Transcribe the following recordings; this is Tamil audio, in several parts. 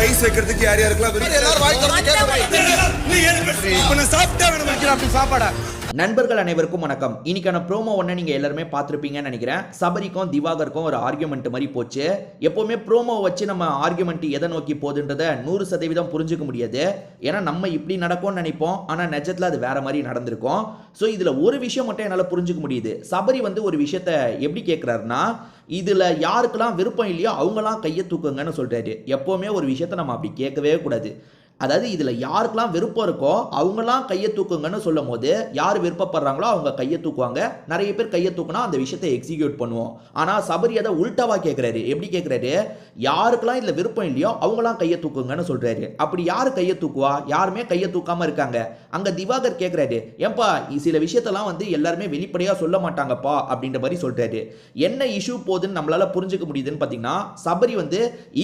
ரைஸ் வைக்கிறதுக்கு யார் யாருக்கெல்லாம் சாப்பாடா. நண்பர்கள் அனைவருக்கும் வணக்கம். இன்னைக்கான ப்ரோமோ ஒன்று நீங்கள் எல்லாருமே பார்த்துருப்பீங்கன்னு நினைக்கிறேன். சபரிக்கும் திவாகருக்கும் ஒரு ஆர்கியூமெண்ட் மாதிரி போச்சு. எப்போவுமே ப்ரோமோ வச்சு நம்ம ஆர்கியூமெண்ட் எதை நோக்கி போகுதுன்றதை 100% புரிஞ்சுக்க முடியாது. ஏன்னா நம்ம இப்படி நடக்கும்னு நினைப்போம், ஆனால் நிஜத்தில் அது வேற மாதிரி நடந்திருக்கும். ஸோ இதில் ஒரு விஷயம் மட்டும் என்னால் புரிஞ்சுக்க முடியுது. சபரி ஒரு விஷயத்த எப்படி கேட்குறாருன்னா, இதில் யாருக்கெல்லாம் விருப்பம் இல்லையோ அவங்களாம் கையை தூக்குங்கன்னு சொல்கிறாரு. எப்போவுமே ஒரு விஷயத்தை நம்ம அப்படி கேட்கவே கூடாது. அதாவது இதில் யாருக்கெல்லாம் விருப்பம் இருக்கோ அவங்களாம் கையை தூக்குங்கன்னு சொல்லும் போது யார் விருப்பப்படுறாங்களோ அவங்க கையை தூக்குவாங்க. நிறைய பேர் கையை தூக்குனா அந்த விஷயத்தை எக்ஸிக்யூட் பண்ணுவோம். ஆனால் சபரி அதை உல்டாவா கேட்குறாரு. எப்படி கேட்குறாரு? யாருக்கெல்லாம் இதில் விருப்பம் இல்லையோ அவங்களாம் கையை தூக்குங்கன்னு சொல்கிறாரு. அப்படி யார் கையை தூக்குவா? யாருமே கையை தூக்காமல் இருக்காங்க. அங்கே திவாகர் கேட்குறாரு, ஏன்பா சில விஷயத்தெல்லாம் எல்லாருமே வெளிப்படையாக சொல்ல மாட்டாங்கப்பா அப்படின்ற மாதிரி சொல்கிறாரு. என்ன இஷ்யூ போகுதுன்னு நம்மளால புரிஞ்சுக்க முடியுதுன்னு பார்த்தீங்கன்னா, சபரி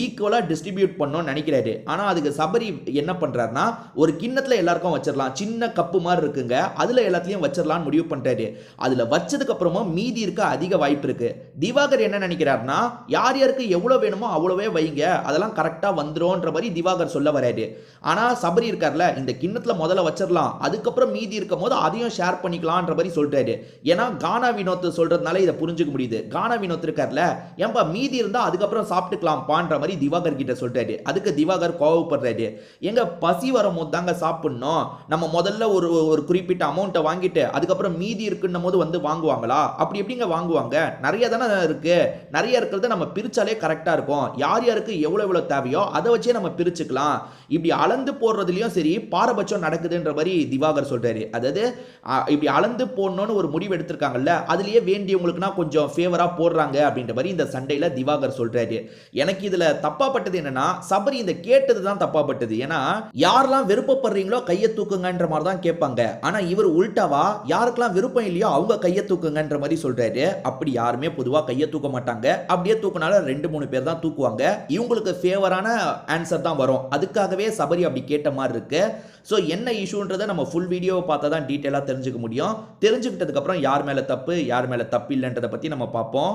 ஈக்குவலாக டிஸ்ட்ரிபியூட் பண்ணணும்னு நினைக்கிறாரு. ஆனால் அதுக்கு சபரி என்ன பண்றாருன்னா, ஒரு கிண்ணத்துல எல்லாருக்கும் வச்சிரலாம், சின்ன கப்பு மாதிரி இருக்குங்க, அதுல எல்லாத்தையும் வச்சிரலாம்னு முடிவு பண்றாரு. அதுல வச்சதுக்கு அப்புறமா மீதி இருக்க அதிக வாய்ப்பு இருக்கு. திவாகர் என்ன நினைக்கிறாருன்னா, யார் யாருக்கு எவ்வளவு வேணுமோ அவ்வளவே வைங்க, அதெல்லாம் கரெக்டா வந்துரும்ன்ற மாதிரி திவாகர் சொல்ல வராரு. ஆனா சபரி இருக்கார்ல, இந்த கிண்ணத்துல முதல்ல வச்சிரலாம், அதுக்கப்புறம் மீதி இருக்கும் போது அதையும் ஷேர் பண்ணிக்கலாம்ன்ற மாதிரி சொல்றாரு. ஏன்னா கானா வினோத் சொல்றதுனால இதை புரிஞ்சுக்க முடியுது. கானா வினோத் இருக்கார்ல, ஏன்பா மீதி இருந்தா அதுக்கப்புறம் சாப்பிட்டுக்கலாம்பான்ற மாதிரி திவாகர் கிட்ட சொல்றாரு. அதுக்கு திவாகர் கோவப்படுறாரு. எங்க பசி வரும்போது தாங்க சாப்பிடணும், நம்ம முதல்ல ஒரு குறிப்பிட்ட அமௌண்ட்டை வாங்கிட்டு அதுக்கப்புறம் மீதி இருக்குன்னும் போது வாங்குவாங்களா? அப்படி எப்படிங்க வாங்குவாங்க? நிறைய தானே இருக்கு, நிறைய இருக்கிறத நம்ம பிரிச்சாலே கரெக்டா இருக்கும். யார் யாருக்கு எவ்வளவு தேவையோ அதை வச்சே நம்ம பிரிச்சுக்கலாம். இப்படி அளந்து போடுறதுலயும் சரி பாரபட்சம் நடக்குதுன்ற மாதிரி திவாகர் சொல்றாரு. அதாவது இப்படி அளந்து போடணும்னு ஒரு முடிவு எடுத்திருக்காங்கல்ல, அதுலயே வேண்டியவங்களுக்குனா கொஞ்சம் ஃபேவரா போடுறாங்க அப்படின்ற மாதிரி இந்த சண்டையில திவாகர் சொல்றாரு. எனக்கு இதுல தப்பாப்பட்டது என்னன்னா, சபரி இந்த கேட்டது தான் தப்பாப்பட்டது. ஏன்னா யாரெல்லாம் விருப்பப்படுறீங்களோ கையை தூக்குங்கன்ற மாதிரி தான் கேட்பாங்க. ஆனா இவர் உல்டாவா யாருக்கெல்லாம் விருப்பம் இல்லையோ அவங்க கையை தூக்குங்கன்ற மாதிரி சொல்றாரு. அப்படி யாருமே பொதுவா கையை தூக்க மாட்டாங்க. அப்படியே தூக்குனாலும் 2-3 பேர் தான் தூக்குவாங்க. இவங்களுக்கு ஃபேவரான ஆன்சர் தான் வரும். அதுக்காகவே சபரி அப்படி கேட்ட மாதிரி இருக்கு. ஸோ என்ன இஷ்யூன்றதை நம்ம ஃபுல் வீடியோவை பார்த்தா தான் டீட்டெயிலாக தெரிஞ்சுக்க முடியும். தெரிஞ்சுக்கிட்டதுக்கு அப்புறம் யார் மேல தப்பு யார் மேல தப்பு இல்லைன்றதை பத்தி நம்ம பார்ப்போம்.